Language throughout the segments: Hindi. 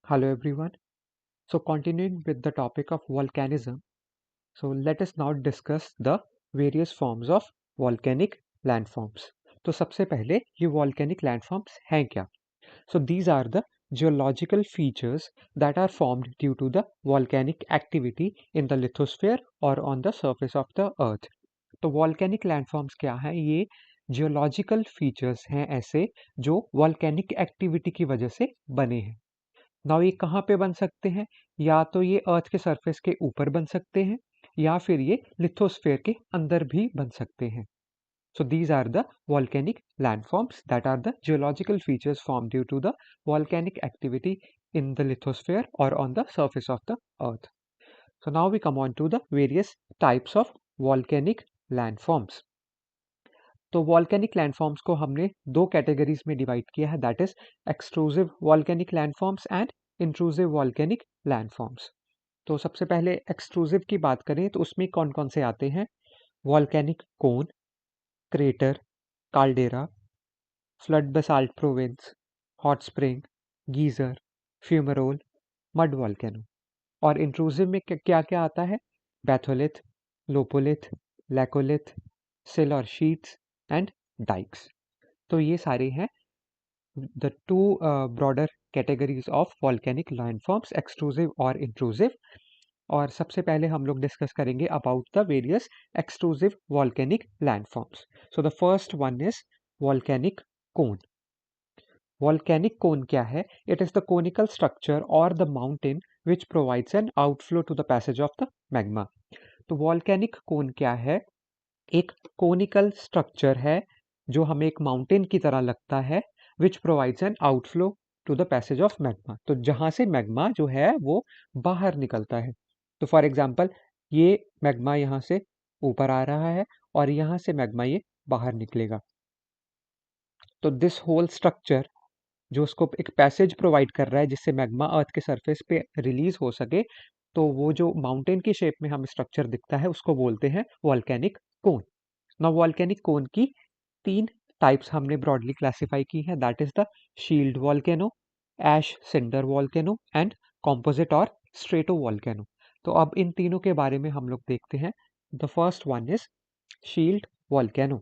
Hello everyone. So continuing with the topic of volcanism, so let us now discuss the various forms of volcanic landforms. तो सबसे पहले ये volcanic landforms हैं क्या? So these are the geological features that are formed due to the volcanic activity in the lithosphere or on the surface of the earth. तो volcanic landforms क्या हैं? ये geological features हैं ऐसे जो volcanic activity की वजह से बने हैं. नाउ ये कहाँ पे बन सकते हैं? या तो ये अर्थ के सरफेस के ऊपर बन सकते हैं या फिर ये लिथोस्फेयर के अंदर भी बन सकते हैं. So these are the volcanic landforms that are the geological features formed due to the volcanic activity in the lithosphere or on the surface of the earth. So now we come on to the various types of volcanic landforms. तो वॉल्केनिक लैंडफॉर्म्स को हमने दो कैटेगरीज में डिवाइड किया है, that is extrusive volcanic landforms and intrusive volcanic landforms. तो सबसे पहले एक्सट्रूसिव की बात करें तो उसमें कौन कौन से आते हैं? Volcanic cone, crater, caldera, flood basalt province, hot spring, geyser, fumarole, mud volcano. और इंट्रूसिव में क्या क्या आता है? बैथोलिथ, लोपोलिथ, लैकोलिथ, सिल और शीट्स एंड डाइक्स. तो ये सारे हैं the two broader categories of volcanic landforms, extrusive और intrusive. और सबसे पहले हम लोग डिस्कस करेंगे about the various extrusive volcanic landforms. So the first one is volcanic cone. Volcanic cone क्या है? It is the conical structure or the mountain which provides an outflow to the passage of the magma. तो volcanic cone क्या है? एक कोनिकल स्ट्रक्चर है जो हमें एक माउंटेन की तरह लगता है, which provides an outflow to the passage of magma. तो जहां से मैग्मा जो है वो बाहर निकलता है. तो फॉर एग्जांपल ये मैग्मा यहाँ से ऊपर आ रहा है और यहाँ से मैग्मा ये बाहर निकलेगा. तो दिस होल स्ट्रक्चर जो उसको एक पैसेज प्रोवाइड कर रहा है जिससे मैग्मा अर्थ के सरफेस पे रिलीज हो सके, तो वो जो माउंटेन की शेप में हमें स्ट्रक्चर दिखता है उसको बोलते हैं volcanic cone. Now volcanic cone की तीन टाइप्स हमने ब्रॉडली क्लासिफाई की है, that is the shield volcano, ash cinder volcano and composite और स्ट्रेटो वॉल्केनो. तो अब इन तीनों के बारे में हम लोग देखते हैं. The first one is shield volcano.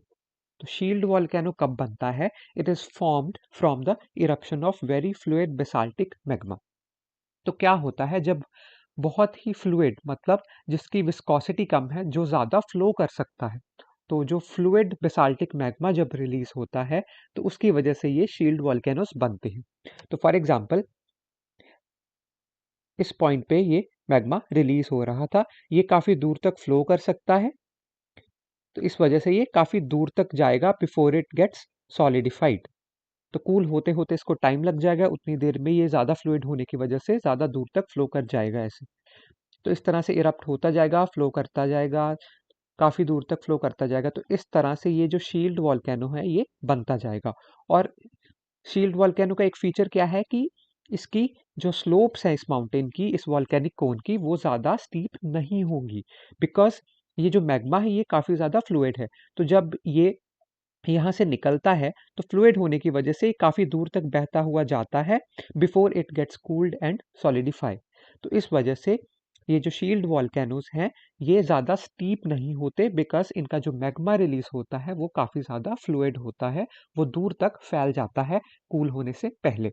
तो शील्ड वॉल्केनो कब बनता है? It is formed from the eruption of very fluid basaltic magma. तो क्या होता है जब बहुत ही फ्लूइड मतलब जिसकी विस्कोसिटी कम है, जो ज़्यादा फ्लो कर सकता है, तो जो फ्लूइड बेसाल्टिक मैग्मा जब रिलीज होता है तो उसकी वजह से ये शील्ड वॉल्केनोस बनते हैं. तो फॉर एग्जांपल इस पॉइंट पे ये मैग्मा रिलीज हो रहा था, ये काफ़ी दूर तक फ्लो कर सकता है, तो इस वजह से ये काफ़ी दूर तक जाएगा बिफोर इट गेट्स सॉलिडिफाइड. तो कूल होते होते इसको टाइम लग जाएगा, उतनी देर में ये ज़्यादा फ्लूइड होने की वजह से ज़्यादा दूर तक फ्लो कर जाएगा ऐसे. तो इस तरह से इरप्ट होता जाएगा, फ्लो करता जाएगा, काफ़ी दूर तक फ्लो करता जाएगा. तो इस तरह से ये जो शील्ड वॉल्केनो है ये बनता जाएगा. और शील्ड वॉल्केनो का एक फीचर क्या है कि इसकी जो स्लोप्स है इस माउंटेन की, इस वॉल्केनिक कोन की, वो ज़्यादा स्टीप नहीं होंगी, बिकॉज ये जो मैग्मा है ये काफ़ी ज़्यादा फ्लूइड है. तो जब ये यहाँ से निकलता है तो फ्लूइड होने की वजह से काफ़ी दूर तक बहता हुआ जाता है before it gets cooled and solidify. तो इस वजह से ये जो शील्ड वॉल्केनोज हैं ये ज़्यादा स्टीप नहीं होते, बिकॉज इनका जो मैग्मा रिलीज होता है वो काफ़ी ज़्यादा फ्लूइड होता है, वो दूर तक फैल जाता है कूल होने से पहले.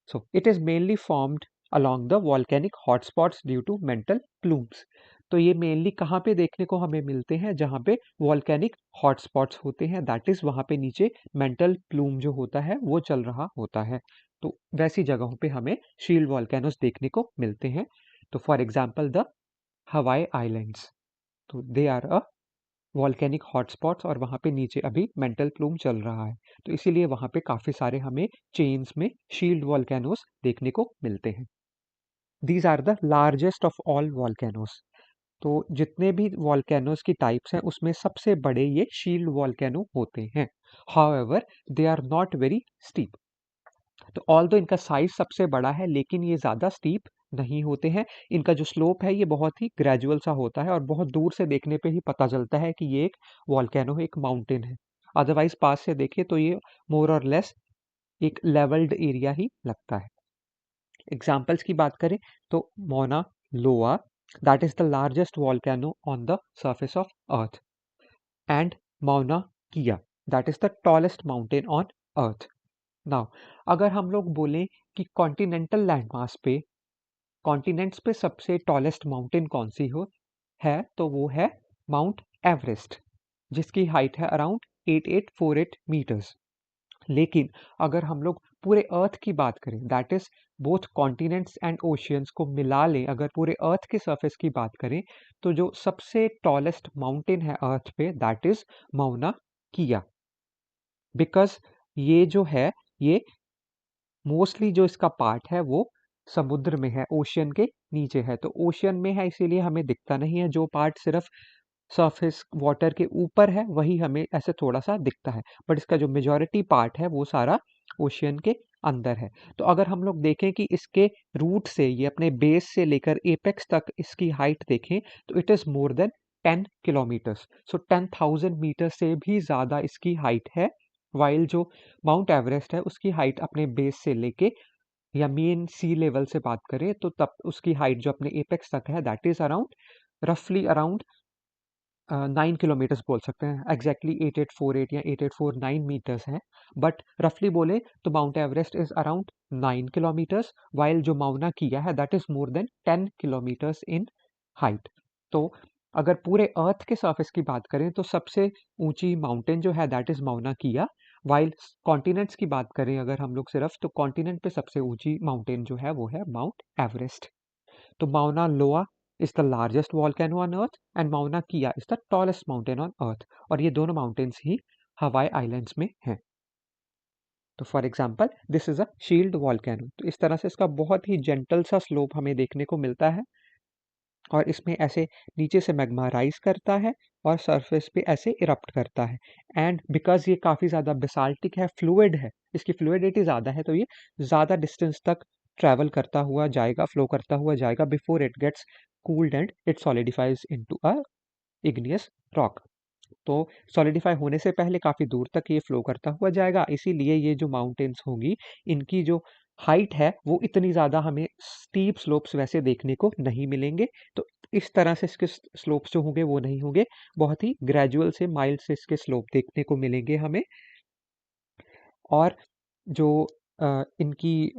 So it is mainly formed along the volcanic hotspots due to mantle plumes. तो ये मेनली कहाँ पे देखने को हमें मिलते हैं? जहाँ पे वॉल्केनिक हॉटस्पॉट्स होते हैं, दैट इज वहाँ पे नीचे मेंटल प्लूम जो होता है वो चल रहा होता है. तो वैसी जगहों पे हमें शील्ड वॉल्केनोस देखने को मिलते हैं. तो for example the Hawaii islands, तो they are a volcanic hotspots और वहाँ पे नीचे अभी मेंटल प्लूम चल रहा है, तो इसीलिए वहाँ पे काफ़ी सारे हमें चेन्स में शील्ड वॉल्केनोस देखने को मिलते हैं. These are the largest of all volcanoes. तो जितने भी वॉल्केनोस की टाइप्स हैं उसमें सबसे बड़े ये शील्ड वॉल्केनो होते हैं. However they are not very steep. तो ऑल्दो इनका साइज सबसे बड़ा है लेकिन ये ज़्यादा स्टीप नहीं होते हैं. इनका जो स्लोप है ये बहुत ही ग्रेजुअल सा होता है और बहुत दूर से देखने पे ही पता चलता है कि ये एक वॉल्केनो है, एक माउंटेन है. अदरवाइज पास से देखें तो ये मोर और लेस एक लेवल्ड एरिया ही लगता है. एग्जाम्पल्स की बात करें तो Mauna Loa, that is the largest volcano on the surface of Earth, and Mauna Kea, that is the tallest mountain on Earth. Now अगर हम लोग बोलें कि कॉन्टिनेंटल लैंडमास पे, कॉन्टिनेंट्स पे सबसे टॉलेस्ट माउंटेन कौन सी हो है, तो वो है माउंट एवरेस्ट, जिसकी हाइट है अराउंड 8848 मीटर्स। लेकिन अगर हम लोग पूरे अर्थ की बात करें, that is both continents and oceans को मिला लें, अगर पूरे अर्थ के सरफेस की बात करें, तो जो सबसे टॉलेस्ट माउंटेन है अर्थ पे, दैट इज माउना किया। बिकॉज ये जो है, ये मोस्टली जो इसका पार्ट है वो समुद्र में है, ओशियन के नीचे है। तो ओशियन में है इसीलिए हमें दिखता नहीं है, जो पार्ट सिर्फ सरफेस वाटर के ऊपर है वही हमें ऐसे थोड़ा सा दिखता है, बट इसका जो मेजॉरिटी पार्ट है वो सारा ओशियन के अंदर है। तो अगर हम लोग देखें कि इसके रूट से, ये अपने बेस से लेकर एपेक्स तक इसकी हाइट देखें, तो it is more than 10 kilometres. So 10,000 metre से भी ज़्यादा इसकी हाइट है। वाइल जो माउंट एवरेस्ट है उसकी हाइट अपने बेस से लेके या मेन सी लेवल से बात करें तो तब उसकी हाइट जो अपने एपेक्स तक है, दैट इज अराउंड रफली अराउंड 9 किलोमीटर्स बोल सकते हैं। एग्जैक्टली 8848 या 8849 मीटर्स है, बट रफली बोले तो mount Everest is around 9 kilometres, while जो माउना किया है that is more than 10 kilometres in height. तो अगर पूरे अर्थ के सरफेस की बात करें तो सबसे ऊंची माउंटेन जो है दैट इज माउना किया, वाइल कॉन्टिनेंट्स की बात करें अगर हम लोग सिर्फ, तो कॉन्टिनेंट पे सबसे ऊंची माउंटेन जो है वो है माउंट एवरेस्ट। तो माउना लोआ is the largest volcano on earth and Mauna Kea is the tallest mountain on earth, और ये दोनों माउंटेन्स ही हवाई आइलैंड्स में हैं। तो for example this is a shield volcano, तो इस तरह से इसका बहुत ही जेंटल सा स्लोप हमें देखने को मिलता है, और इसमें ऐसे नीचे से मैग्मा राइज करता है और सरफेस पे ऐसे इरप्ट करता है। एंड बिकॉज ये काफ़ी ज़्यादा बेसाल्टिक है, फ्लूइड है, इसकी फ्लूइडिटी ज़्यादा है, तो ये ज़्यादा डिस्टेंस तक ट्रैवल करता हुआ जाएगा, फ्लो करता हुआ जाएगा before it gets cooled and it solidifies into a igneous rock. तो सॉलिडिफाई होने से पहले काफ़ी दूर तक ये फ्लो करता हुआ जाएगा, इसीलिए ये जो माउंटेन्स होंगी इनकी जो हाइट है वो इतनी ज़्यादा हमें स्टीप स्लोप्स वैसे देखने को नहीं मिलेंगे। तो इस तरह से इसके स्लोप्स जो होंगे वो नहीं होंगे, बहुत ही ग्रेजुअल से माइल्ड से इसके स्लोप देखने को मिलेंगे हमें। और जो इनकी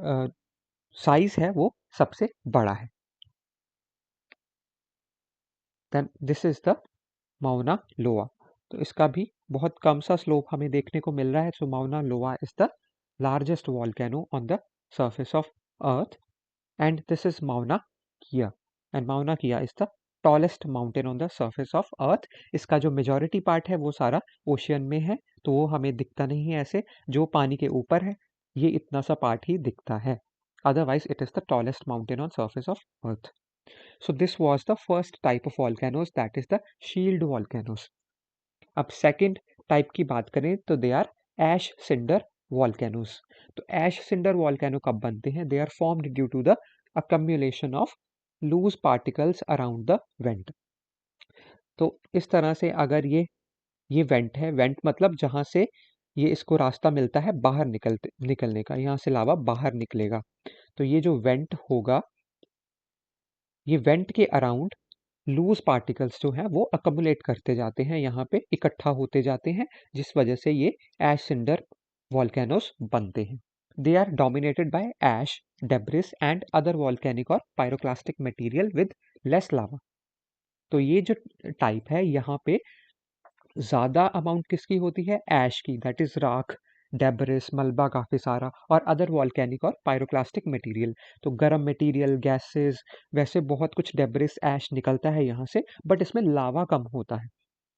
साइज है वो सबसे बड़ा है। Then this is the Mauna Loa, तो इसका भी बहुत कम सा स्लोप हमें देखने को मिल रहा है। So Mauna Loa is the largest volcano on the surface of Earth, and this is Mauna Kea, and Mauna Kea is the tallest mountain on the surface of Earth. इसका जो मेजॉरिटी पार्ट है वो सारा ओशियन में है, तो वो हमें दिखता नहीं है ऐसे, जो पानी के ऊपर है ये इतना सा पार्ट ही दिखता है, otherwise it is the tallest mountain on surface of earth. So this was the first type of volcanoes, that is the shield volcanoes. अब सेकंड टाइप की बात करें तो they are ash cinder volcanoes. तो एश सिंडर वॉल्केनो कब बनते हैं? They are formed due to the accumulation of loose particles around the vent। तो इस तरह से अगर ये वेंट है, वेंट मतलब जहाँ से ये इसको रास्ता मिलता है बाहर निकलने का, यहाँ से लावा बाहर निकलेगा। तो ये जो वेंट होगा, ये वेंट के अराउंड लूज पार्टिकल्स जो हैं वो अकमुलेट करते जाते हैं, यहाँ पे इकट्ठा होते जाते हैं, जिस वजह से ये एश सिंडर वॉल्केनोस बनते हैं। They are dominated by ash, debris and other volcanic और pyroclastic material with less lava. तो ये जो टाइप है यहाँ पे ज़्यादा अमाउंट किसकी होती है? ऐश की, दैट इज़ राख, डेब्रिस, मलबा काफ़ी सारा, और अदर वॉल्केनिक और पायरोक्लास्टिक मटेरियल। तो गर्म मटेरियल, गैसेस, वैसे बहुत कुछ डेब्रिस ऐश निकलता है यहाँ से, बट इसमें लावा कम होता है।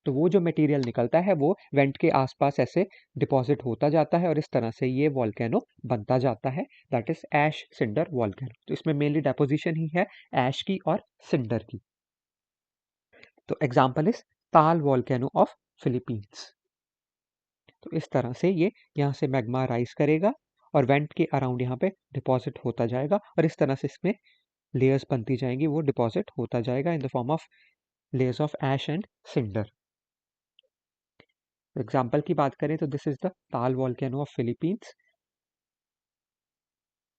तो वो जो मटेरियल निकलता है वो वेंट के आसपास ऐसे डिपॉजिट होता जाता है, और इस तरह से ये वॉल्केनो बनता जाता है, that is ash cinder volcano. तो इसमें मेनली डेपोजिशन ही है ऐश की और सिंडर की। तो एग्जाम्पल इज ताल वॉल्केनो ऑफ फिलीपींस। तो इस तरह से ये यहाँ से मैग्मा राइज करेगा और वेंट के अराउंड यहाँ पे डिपॉजिट होता जाएगा, और इस तरह से इसमें लेयर्स बनती जाएंगी, वो डिपॉजिट होता जाएगा in the form of layers of ash and cinder. Example की बात करें तो this is the Taal volcano of Philippines.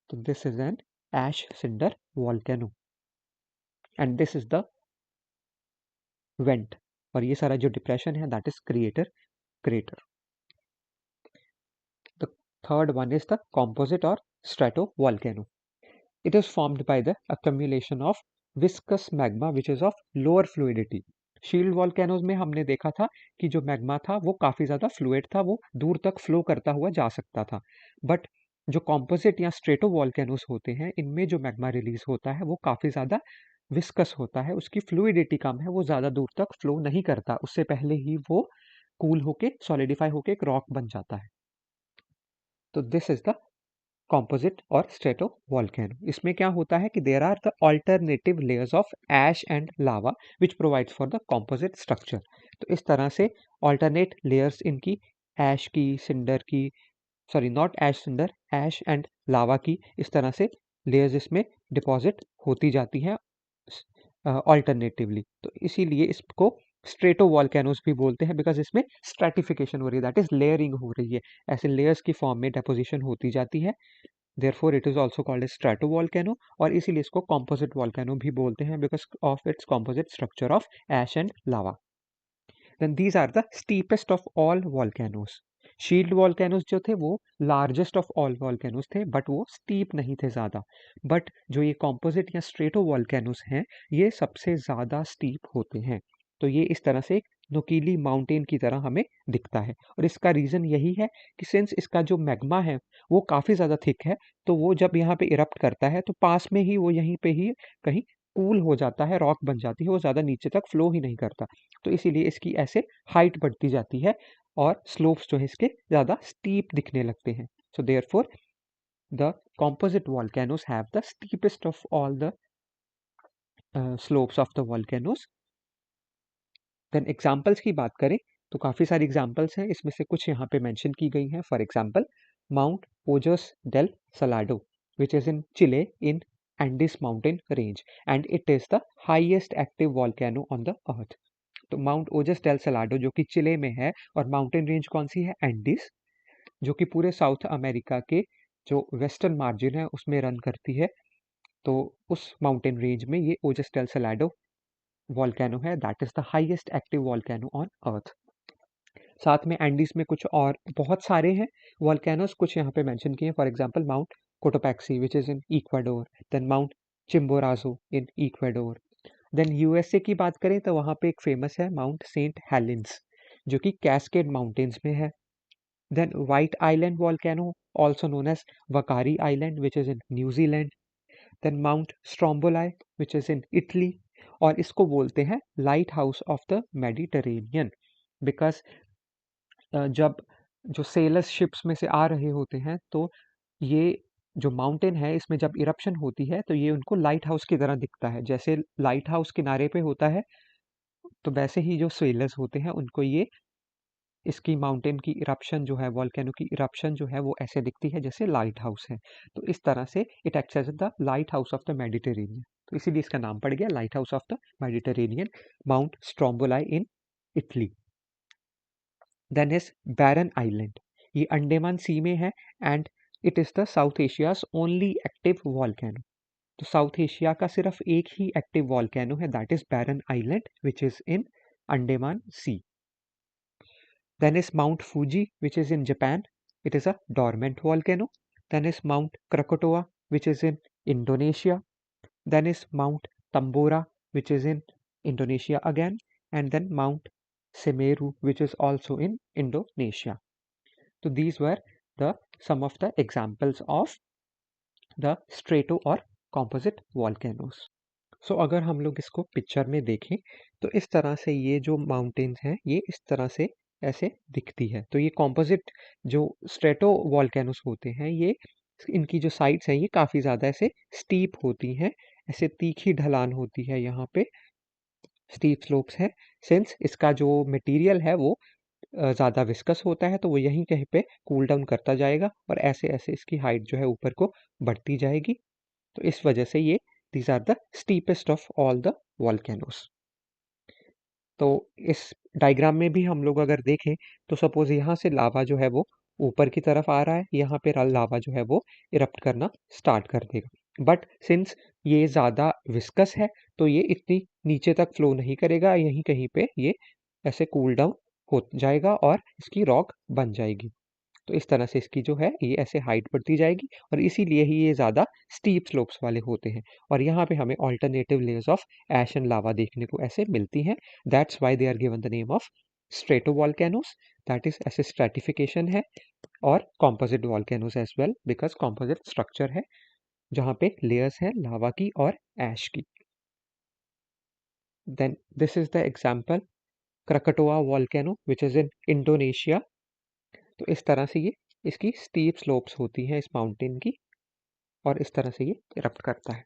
तो this is an ash cinder volcano, and this is the vent, और ये सारा जो डिप्रेशन है that is crater. The third one is the composite or stratovolcano. It is formed by the accumulation of viscous magma which is of lower fluidity. Shield volcanoes में हमने देखा था कि जो मैग्मा था वो काफ़ी ज़्यादा फ्लूइड था, वो दूर तक फ्लो करता हुआ जा सकता था, बट जो कॉम्पोजिट या स्ट्रेटो वॉल्केनोज होते हैं इनमें जो मैग्मा रिलीज होता है वो काफ़ी ज़्यादा विस्कस होता है, उसकी फ्लूइडिटी कम है, वो ज़्यादा दूर तक फ्लो नहीं करता, उससे पहले ही वो कूल होके सॉलिडिफाई होके एक रॉक बन जाता है. तो दिस इज द कॉम्पोजिट और स्ट्रेटो वॉल्केनो. इसमें क्या होता है कि there are the alternative layers of ash and lava which provides for the composite structure. तो इस तरह से अल्टरनेट लेयर्स इनकी ऐश की, सिंडर की, sorry not ash cinder, ash and lava की, इस तरह से लेयर्स इसमें डिपॉजिट होती जाती हैं अल्टरनेटिवली. तो इसीलिए इसको स्ट्रेटो वॉल्केनोस भी बोलते हैं, बिकॉज इसमें स्ट्रेटिफिकेशन हो रही है, दैट इज लेयरिंग हो रही है, ऐसे लेयर्स की फॉर्म में डेपोजिशन होती जाती है. Therefore it is also called a stratovolcano, और इसीलिए इसको कॉम्पोजिट वॉल्केनो भी बोलते हैं because of its composite structure of ash and lava. Then these are the steepest of all volcanoes. Shield volcanoes जो थे वो लार्जेस्ट ऑफ ऑल वॉल्केनोस थे, बट वो स्टीप नहीं थे ज़्यादा. बट जो ये कॉम्पोजिट या स्ट्रेटो वॉल्केनोस हैं ये सबसे ज़्यादा स्टीप होते हैं. तो ये इस तरह से एक नुकीली माउंटेन की तरह हमें दिखता है, और इसका रीज़न यही है कि सिंस इसका जो मैग्मा है वो काफ़ी ज़्यादा थिक है, तो वो जब यहाँ पे इरप्ट करता है तो पास में ही वो यहीं पे ही कहीं कूल हो जाता है, रॉक बन जाती है, वो ज़्यादा नीचे तक फ्लो ही नहीं करता. तो इसीलिए इसकी ऐसे हाइट बढ़ती जाती है और स्लोप्स जो है इसके ज़्यादा स्टीप दिखने लगते हैं. So therefore the composite volcanoes have the steepest of all the slopes of the volcanoes. Then examples की बात करें तो काफ़ी सारी एग्जाम्पल्स हैं, इसमें से कुछ यहाँ पे मेंशन की गई हैं. For example Mount Ojos del Salado which is in Chile in Andes mountain range, and it is the highest active volcano on the earth. तो माउंट ओजस डेल सलाडो जो कि चिले में है, और माउंटेन रेंज कौन सी है, एंडीज, जो कि पूरे साउथ अमेरिका के जो वेस्टर्न मार्जिन है उसमें रन करती है. तो उस माउंटेन रेंज में ये ओजस डेल सलाडो वॉल्केनो है, that is the highest active volcano on earth. साथ में एंडीज में कुछ और बहुत सारे हैं वॉल्केनोस, कुछ यहाँ पे मेंशन किए. For example Mount Cotopaxi which is in Ecuador, then Mount Chimborazo in Ecuador. Then USA की बात करें तो वहाँ पे एक फेमस है माउंट सेंट हेलेंस जो कि कैस्केड माउंटेन्स में है. Then White Island volcano also known as Whakaari island which is in New Zealand. Then Mount Stromboli which is in Italy, और इसको बोलते हैं lighthouse of the Mediterranean, because जब जो सेलर्स शिप्स में से आ रहे होते हैं तो ये जो माउंटेन है इसमें जब इरप्शन होती है तो ये उनको लाइट हाउस की तरह दिखता है. जैसे लाइट हाउस किनारे पे होता है तो वैसे ही जो सेलर्स होते हैं उनको ये इसकी माउंटेन की इरप्शन जो है, वॉल्केनो की इरप्शन जो है वो ऐसे दिखती है जैसे लाइट हाउस है. तो इस तरह से it acts as the lighthouse of the Mediterranean, तो इसीलिए इसका नाम पड़ गया lighthouse of the Mediterranean, Mount Stromboli in Italy. Then is Barren Island, ये अंडमान सी में है, and it is the South Asia's only active volcano. तो साउथ एशिया का सिर्फ एक ही एक्टिव वॉल्केनो है, that is Barren Island which is in Andaman sea. Then is Mount Fuji, which is in Japan. It is a dormant volcano. Then is Mount Krakatoa, which is in Indonesia. Then is Mount Tambora, which is in Indonesia again. And then Mount Semeru, which is also in Indonesia. So these were the some of the examples of the strato or composite volcanoes. सो अगर हम लोग इसको पिक्चर में देखें तो इस तरह से ये जो माउंटेन्स हैं ये इस तरह से ऐसे दिखती है. तो ये कॉम्पोजिट जो स्ट्रेटो वॉल्केनोस होते हैं ये इनकी जो साइड्स हैं ये काफ़ी ज़्यादा ऐसे स्टीप होती हैं, ऐसे तीखी ढलान होती है, यहाँ पे स्टीप स्लोप्स हैं. सिंस इसका जो मटेरियल है वो ज़्यादा विस्कस होता है तो वो यहीं कहीं पे कूल डाउन करता जाएगा और ऐसे ऐसे इसकी हाइट जो है ऊपर को बढ़ती जाएगी. तो इस वजह से ये these are the steepest of all the volcanoes. तो इस डायग्राम में भी हम लोग अगर देखें तो सपोज यहाँ से लावा जो है वो ऊपर की तरफ आ रहा है, यहाँ पे लावा जो है वो इरप्ट करना स्टार्ट कर देगा. बट सिंस ये ज़्यादा विस्कस है तो ये इतनी नीचे तक फ्लो नहीं करेगा, यहीं कहीं पे ये ऐसे कूल डाउन हो जाएगा और इसकी रॉक बन जाएगी। तो इस तरह से इसकी जो है ये ऐसे हाइट बढ़ती जाएगी और इसीलिए ही ये ज़्यादा स्टीप स्लोप्स वाले होते हैं। और यहाँ पे हमें alternative layers of ash and lava देखने को ऐसे मिलती हैं। That's why they are given the name of stratovolcanoes, that is ऐसे स्ट्रैटिफिकेशन है, और composite volcanoes as well because composite structure है जहाँ पे लेयर्स हैं लावा की और ऐश की। Then this is the example Krakatoa volcano which is in Indonesia। तो इस तरह से ये इसकी स्टीप स्लोप्स होती हैं इस माउंटेन की और इस तरह से ये इरप्ट करता है।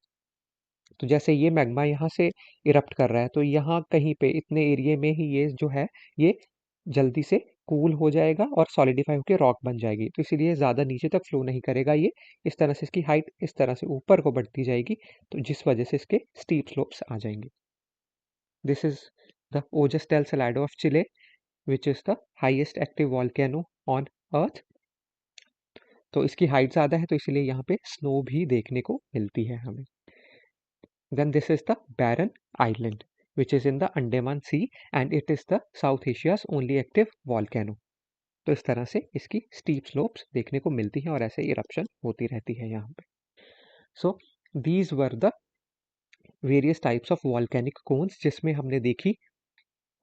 तो जैसे ये मैग्मा यहाँ से इरप्ट कर रहा है तो यहाँ कहीं पे इतने एरिया में ही ये जो है ये जल्दी से कूल हो जाएगा और सॉलिडिफाई होकर रॉक बन जाएगी। तो इसीलिए ज़्यादा नीचे तक फ्लो नहीं करेगा ये, इस तरह से इसकी हाइट इस तरह से ऊपर को बढ़ती जाएगी, तो जिस वजह से इसके स्टीप स्लोप्स आ जाएंगे। This is the Ojos del Salado of Chile which is the highest active volcano on earth। तो इसकी हाइट ज़्यादा है तो इसीलिए यहाँ पे स्नो भी देखने को मिलती है हमें। Then this is the Barren Island which is in the Andaman Sea and it is the South Asia's only active volcano। तो इस तरह से इसकी स्टीप स्लोप्स देखने को मिलती हैं और ऐसे इरप्शन होती रहती है यहाँ पे। So these were the various types of volcanic cones जिसमें हमने देखी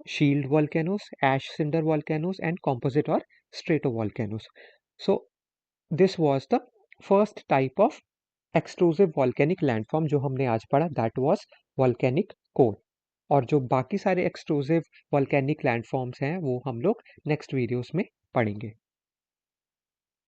shield volcanoes, ash cinder volcanoes and composite or stratovolcanoes। So this was the first type of extrusive volcanic landform जो हमने आज पढ़ा, that was volcanic cone। और जो बाकी सारे extrusive volcanic landforms हैं वो हम लोग नेक्स्ट वीडियोस में पढ़ेंगे।